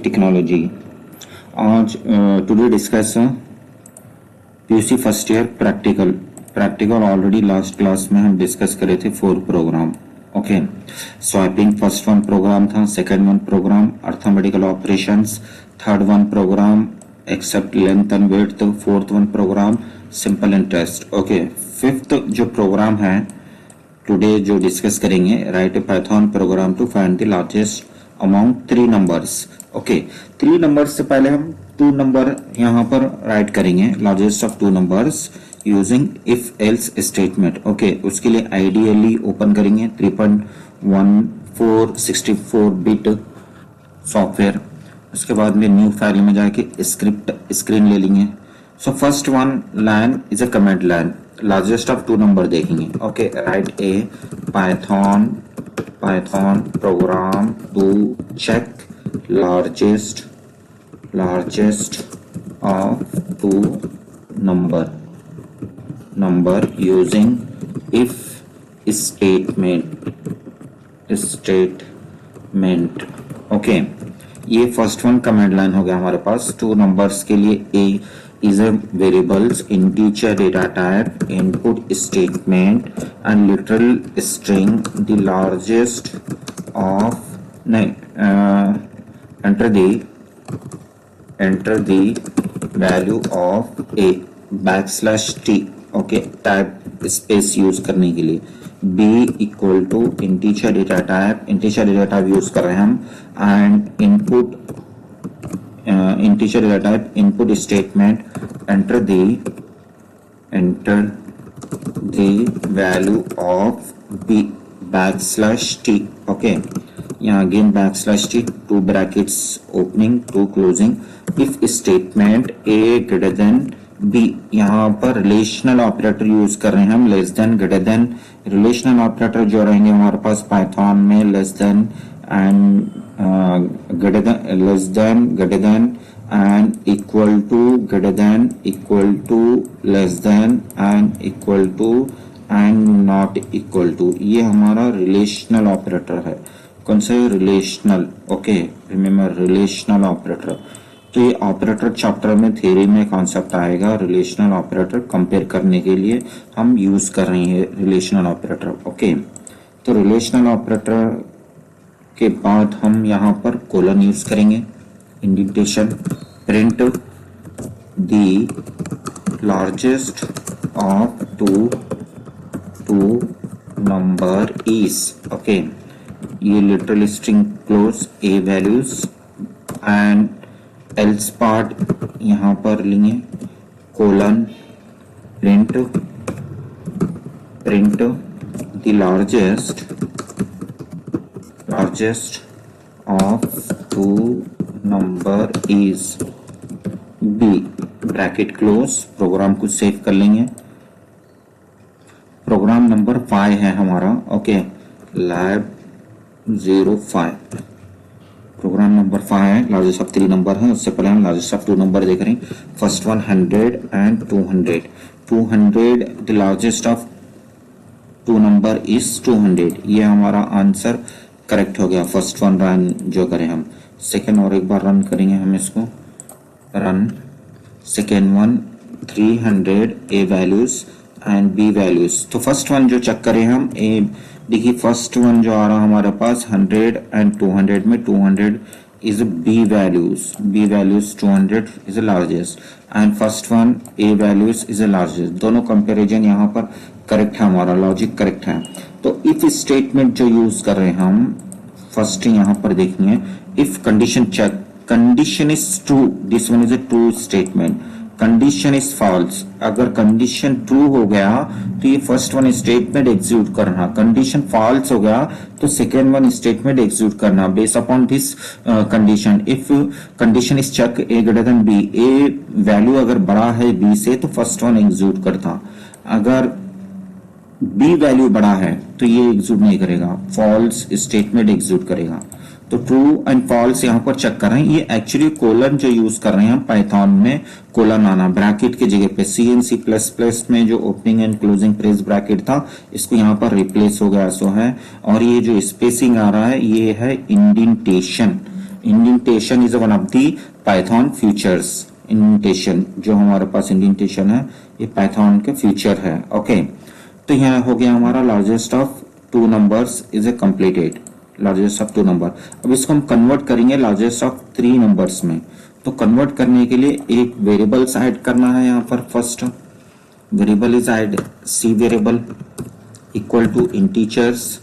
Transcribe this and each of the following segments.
Technology. आज today discuss PUC first year practical already last class में हम discuss करे थे 4 program. Okay, swapping first one program था, second one program arithmetical operations, third one program except length and width, fourth one program simple and test. Okay, fifth जो program है today जो discuss करेंगे, write Python program to find the largest among 3 numbers. Okay, 3 numbers से पहले हम 2 number यहाँ पर right करेंगे, largest of 2 numbers using if else statement. Okay, उसके लिए आइडियली ओपन करेंगे 3.1464 बिट सॉफ्टवेयर। उसके बाद में न्यू फाइल में जाके स्क्रिप्ट स्क्रीन ले लेंगे। So first one line is a comment line, largest of 2 number देखेंगे। Okay, write a Python program to check largest of 2 number using if statement. Okay, ये first one comment line हो गया हमारे पास। 2 numbers के लिए a is a variables integer data type input statement and literal string the largest of enter the value of a \t। Okay, type space use करने के लिए b equal to integer data type use कर रहे हैं हम, and integer data type input statement enter the value of b \t। okay, यहाँ again \t, 2 brackets opening 2 closing, if statement a greater than b। यहाँ पर relational operator use कर रहे हैं हम, less than greater than. Relational operator जो रहेंगे हमारे पास पाइथन में less than and less than and equal to, greater than, equal to, less than and equal to and not equal to। ये हमारा रिलेशनल ऑपरेटर है। कौन सा? Relational. Okay, remember relational operator. तो ये ऑपरेटर चैप्टर में theory में concept आएगा, रिलेशनल ऑपरेटर कंपेयर करने के लिए हम यूज कर रहे हैं रिलेशनल ऑपरेटर। ओके, तो रिलेशनल ऑपरेटर के बाद हम यहाँ पर कोलन यूज करेंगे, indentation, print the largest of 2 number is. Okay, ये literal string close a values and else part यहाँ पर लेंगे, colon print the largest of 2 number is B, bracket close. Program को सेव कर लेंगे। प्रोग्राम नंबर 5 है हमारा। ओके, लैब 05 प्रोग्राम नंबर 5 है, लार्जेस्ट ऑफ 3 नंबर है। उससे पहले हम लार्जेस्ट ऑफ 2 नंबर देख रहे हैं। First one 100 and 200 the largest of 2 number is 200। ये हमारा आंसर करेक्ट हो गया। फर्स्ट वन रन जो करें हम, सेकेंड और एक बार रन करेंगे हम इसको, run second one 300 A values and B values. तो फर्स्ट वन जो चेक करें हम, ए देखिए फर्स्ट वन जो आ रहा हमारे पास 100 एंड 200 में 200 is B values 200 is largest and first one A values is largest. दोनों कंपैरिजन यहाँ पर करेक्ट है, हमारा लॉजिक करेक्ट है। तो इफ स्टेटमेंट जो यूज कर रहे हैं हम, फर्स्ट यहाँ पर देखेंगे, if condition check, condition is true, this one is a true statement, condition is false. अगर कंडीशन ट्रू हो गया तो ये फर्स्ट वन स्टेटमेंट एग्जीक्यूट करना, कंडीशन फॉल्स हो गया तो सेकेंड वन स्टेटमेंट एग्जीक्यूट करना based upon this condition. If condition is check A greater than B, A value अगर बड़ा है बी से तो फर्स्ट वन एग्जीक्यूट करता, अगर बी वैल्यू बड़ा है तो ये एग्जीक्यूट नहीं करेगा, फॉल्स स्टेटमेंट एग्जीक्यूट करेगा। तो ट्रू एंड फॉल्स यहाँ पर चेक कर रहे हैं। ये एक्चुअली कोलन जो यूज कर रहे हैं पाइथन में, कोलन आना ब्रैकेट की जगह पे, सी एंड सी प्लस प्लस में जो opening and closing brace bracket था इसको यहाँ पर रिप्लेस हो गया सो है। और ये जो स्पेसिंग आ रहा है ये है indentation, indentation is one of the Python features. Indentation जो हमारे पास इंडेंटेशन है ये पाइथन के फीचर है। ओके, तो यहाँ हो गया हमारा largest of two numbers is a completed, largest of two number. अब इसको हम कन्वर्ट करेंगे लार्जेस्ट ऑफ थ्री नंबर्स में। तो कन्वर्ट करने के लिए एक वेरिएबल्स ऐड करना है। यहाँ पर first variable is add C variable equal to integers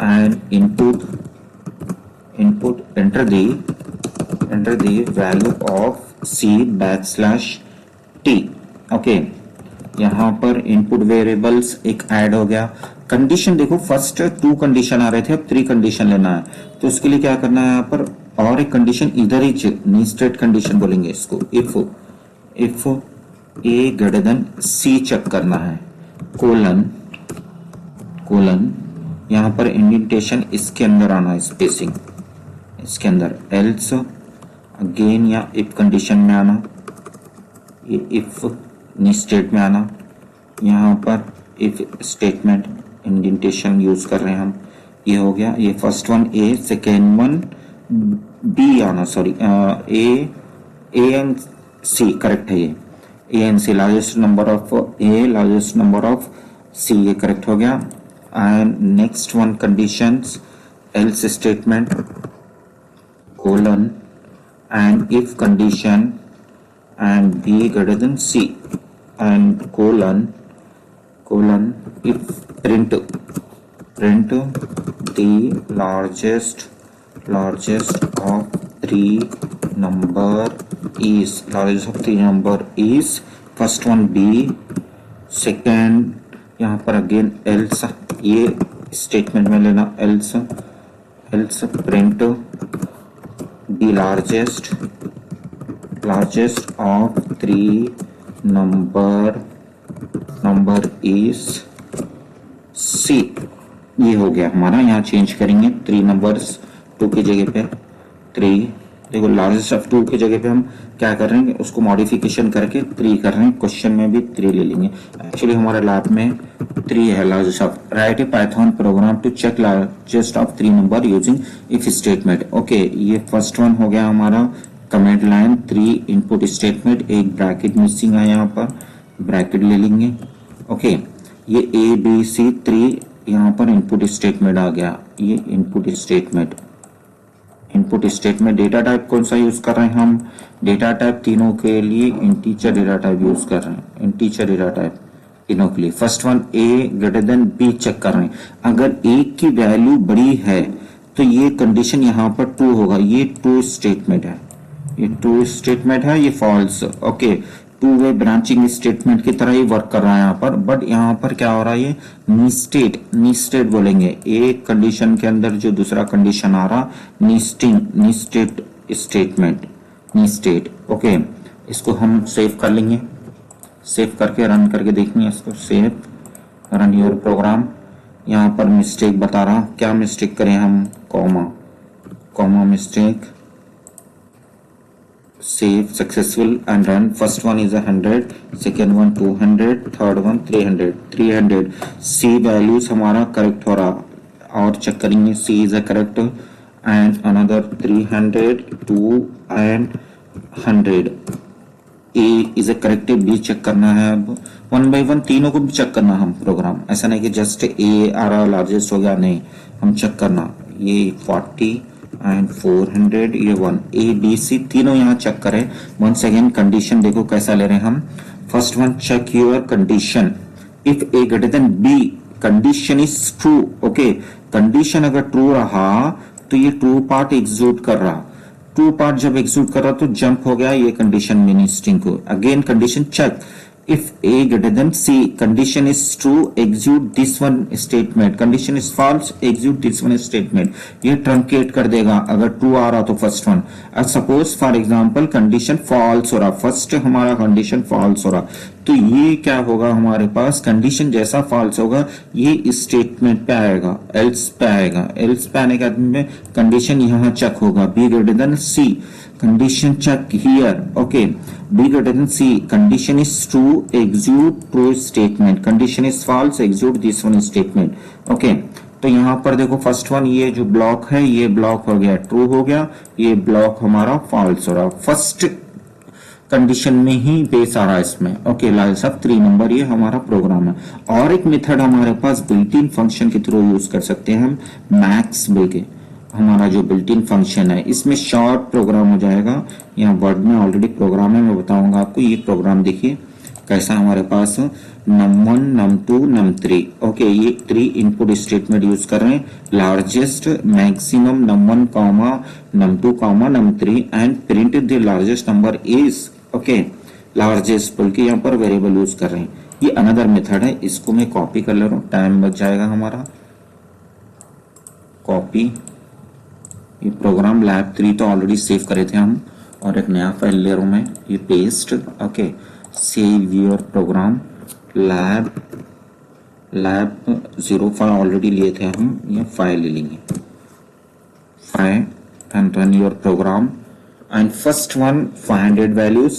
and input enter the value of c /t। ओके, यहाँ पर इनपुट वेरिएबल्स एक ऐड हो गया। कंडीशन देखो, फर्स्ट टू कंडीशन आ रहे थे, अब थ्री कंडीशन लेना है। तो उसके लिए क्या करना है, यहाँ पर और एक कंडीशन इधर ही नेस्टेड कंडीशन बोलेंगे इसको। If A greater than C check करना है, कोलन यहाँ पर इंडेंटेशन इसके अंदर आना है, स्पेसिंग इसके अंदर, एल्स अगेन या इफ कंडीशन में आना, ये इफ नेस्टेड में आना, यहाँ पर इफ स्टेटमेंट इंडेंटेशन यूज कर रहे हैं हम। ये हो गया, ये first one a, second one b आना, sorry a and c correct है, ये a and c, largest number of a largest number of c, ये करेक्ट हो गया। And next one conditions else statement colon and if condition and b greater than c and colon if print the largest of three number is, largest of three number is first one b, second यहाँ पर again else, ये statement में लेना else print the largest of three number is C। ये हो गया हमारा, यहाँ चेंज करेंगे थ्री नंबर्स, टू की जगह पे थ्री। देखो लार्जेस्ट ऑफ टू की जगह पे हम क्या कर रहे हैं, उसको मॉडिफिकेशन करके थ्री कर रहे हैं। क्वेश्चन में भी थ्री ले लेंगे। एक्चुअली हमारे लैब में थ्री है largest of. Write a Python program to check largest of three number using if statement. Okay, ये फर्स्ट वन हो गया हमारा comment line, three input statement, एक ब्रैकेट मिसिंग है, यहाँ पर ब्रैकेट ले लेंगे। ओके, ये ए बी सी थ्री, यहाँ पर इनपुट स्टेटमेंट आ गया, ये इनपुट स्टेटमेंट। डेटा टाइप कौन सा यूज कर रहे हैं हम, डेटा टाइप तीनों के लिए इंटीजर डेटा टाइप यूज कर रहे हैं, इंटीजर डेटा टाइप तीनों के लिए। फर्स्ट वन ए ग्रेटर देन बी चेक कर रहे हैं, अगर ए की वैल्यू बड़ी है तो ये कंडीशन यहाँ पर ट्रू होगा, ये ट्रू स्टेटमेंट है, ये ट्रू स्टेटमेंट है, ये false. Okay, two way branching statement की तरह ही वर्क कर रहा है यहाँ पर, बट यहाँ पर क्या हो रहा है, ये नीस्टेड बोलेंगे। एक कंडीशन के अंदर जो दूसरा कंडीशन आ रहा, नीस्टेड स्टेटमेंट, नीस्टेड। ओके, इसको हम सेव कर लेंगे, सेव करके रन करके देखनी है इसको। Save run your program. यहाँ पर मिस्टेक बता रहा, क्या मिस्टेक करें हम, comma mistake. Save successful and run. First one is 100, second one 200, third one 300। C values हमारा करेक्ट हो रहा, और चेक करेंगे C is a correct and another 300, 2 and 100। A is a correct, B check करना है। अब वन बाई वन तीनों को भी चेक करना हम प्रोग्राम, ऐसा नहीं कि जस्ट A आ रहा लार्जेस्ट हो गया, नहीं, हम चेक करना। ये 40 एंड 400, ये 1 ए बी सी तीनों यहाँ चेक करें। वंस अगेन कंडीशन देखो कैसा ले रहे हैं हम। First one check your condition, if A greater than B condition is true. Okay, condition अगर ट्रू रहा तो ये ट्रू पार्ट एग्जीक्यूट कर रहा, ट्रू पार्ट जब एग्जीक्यूट कर रहा तो जंप हो गया ये कंडीशन मिनी स्ट्रिंग को। Again condition check, if a greater than c, condition is true, execute this one statement, condition is false, execute this one statement। ये ट्रंकेट कर देगा अगर ट्रू आ रहा तो first one. Suppose for example condition false हो रहा, first हमारा कंडीशन फॉल्स हो रहा, तो ये क्या होगा हमारे पास, कंडीशन जैसा फॉल्स होगा ये स्टेटमेंट पे आएगा, एल्स पे आएगा। एल्स पे आने के बाद में कंडीशन यहाँ चेक होगा, B greater than C, condition check here। okay, b greater than c, condition is true, execute true statement, condition is false, execute this one statement। okay, तो यहाँ पर देखो फर्स्ट वन, ये जो ब्लॉक है ये ब्लॉक हो गया ट्रू हो गया, ये ब्लॉक हमारा फॉल्स हो रहा, फर्स्ट कंडीशन में ही बेस आ रहा है इसमें। ओके लाल साहब 3 नंबर ये हमारा प्रोग्राम है। और एक मेथड हमारे पास बिल्ट इन फंक्शन के थ्रू यूज कर सकते हैं हम, मैक्स बोल के हमारा जो बिल्ट इन फंक्शन है, इसमें शॉर्ट प्रोग्राम हो जाएगा। यहाँ वर्ड में ऑलरेडी प्रोग्राम है, मैं बताऊंगा आपको। ये प्रोग्राम देखिए कैसा हमारे पास num1 num2 num3। ओके ये 3 इनपुट स्टेटमेंट यूज कर रहे हैं, largest maximum num1 comma num2 comma num3 and print the largest number is okay largest बोल के यहाँ पर वेरिएबल यूज कर रहे हैं। ये अनदर मेथड है, इसको मैं कॉपी कर ले रहा हूँ, टाइम बच जाएगा हमारा। कॉपी, ये प्रोग्राम लैब 3 तो ऑलरेडी सेव करे थे हम, और एक नया फाइल ले रहा हूं मैं, ये paste. Okay save your program lab 05 already लिए थे हम, ये फाइल ले लेंगे, file and run your program. And first one 500 values,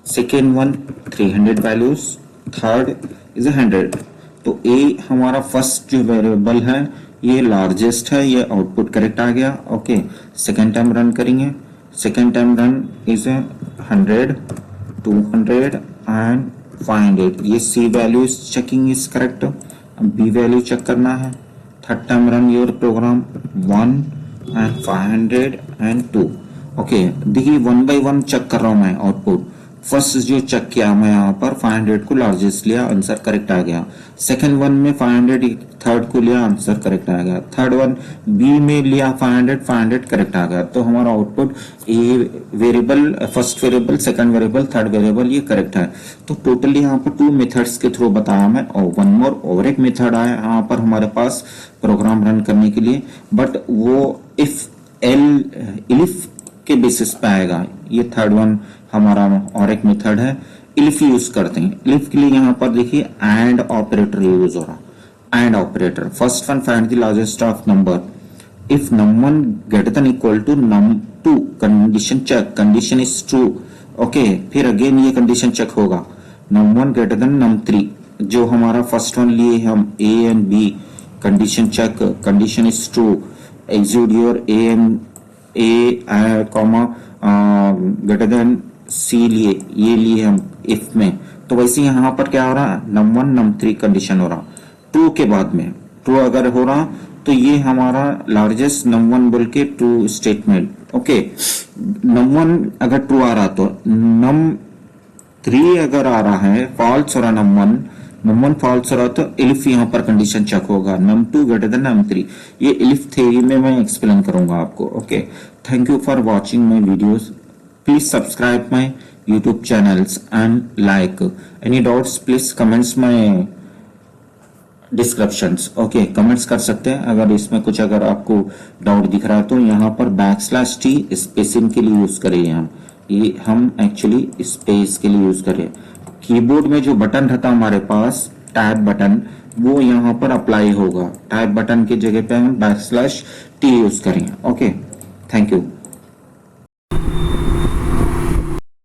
second one 300 values, third is 100। तो ए हमारा फर्स्ट जो वेरिएबल है ये लार्जेस्ट है, ये आउटपुट करेक्ट आ गया। ओके सेकेंड टाइम रन करेंगे, second time run is 100 200 and 500। ये c value checking is correct, b value check करना है। Third time run your program 1 and 500 and 2। Okay देखिए 1 बाय 1 चेक कर रहा हूं मैं आउटपुट। फर्स्ट जो चेक किया मैं यहाँ पर 500 को लार्जेस्ट लिया, आंसर करेक्ट आ गया। सेकंड वन में 500 थर्ड को लिया, आंसर करेक्ट आ गया। थर्ड वन बी में लिया 500 करेक्ट आ गया। तो हमारा output a variable, first variable, second variable, third variable ये करेक्ट है। तो टोटली यहाँ पर 2 मेथड्स के थ्रू बताया मैं, और वन मोर और एक मेथड आया यहाँ पर हमारे पास प्रोग्राम रन करने के लिए, बट वो इफ के बेसिस पे आएगा। ये थर्ड वन हमारा और एक मेथड है, इफ यूज करते हैं। इफ के लिए यहाँ पर देखिए एंड ऑपरेटर यूज हो रहा। And operator first one find the largest of number, if num1 greater than equal to num2 condition check, condition is true. Okay फिर अगेन ये कंडीशन चेक होगा, num1 ग्रेटर देन num3, जो हमारा first one लिए हम A and B, condition check, condition is true, execute your A and A comma greater than C लिए, ये लिए हम इफ में। तो वैसे यहाँ पर क्या हो रहा है, num1 num3 कंडीशन हो रहा, ट्रू के बाद में ट्रू अगर हो रहा तो ये हमारा लार्जेस्ट num1 बोल के ट्रू स्टेटमेंट। ओके num1 अगर ट्रू आ रहा तो num3 अगर आ रहा है फॉल्स हो रहा, num1 फॉल्स हो रहा तो इफ यहाँ पर कंडीशन चेक होगा, num2 ग्रेटर देन num3। ये इफ थ्योरी में मैं एक्सप्लेन करूंगा आपको। Okay thank you for watching my videos, please subscribe my YouTube channels and like. Any doubts please comments my descriptions. Okay comments कर सकते हैं अगर इसमें कुछ अगर आपको डाउट दिख रहा है तो। यहाँ पर /t स्पेसिंग के लिए यूज करें, ये हम एक्चुअली स्पेस के लिए यूज करें। कीबोर्ड में जो बटन रहता हमारे पास टैब बटन, वो यहाँ पर अप्लाई होगा, टैब बटन की जगह पे हम /t यूज करें। Okay thank you.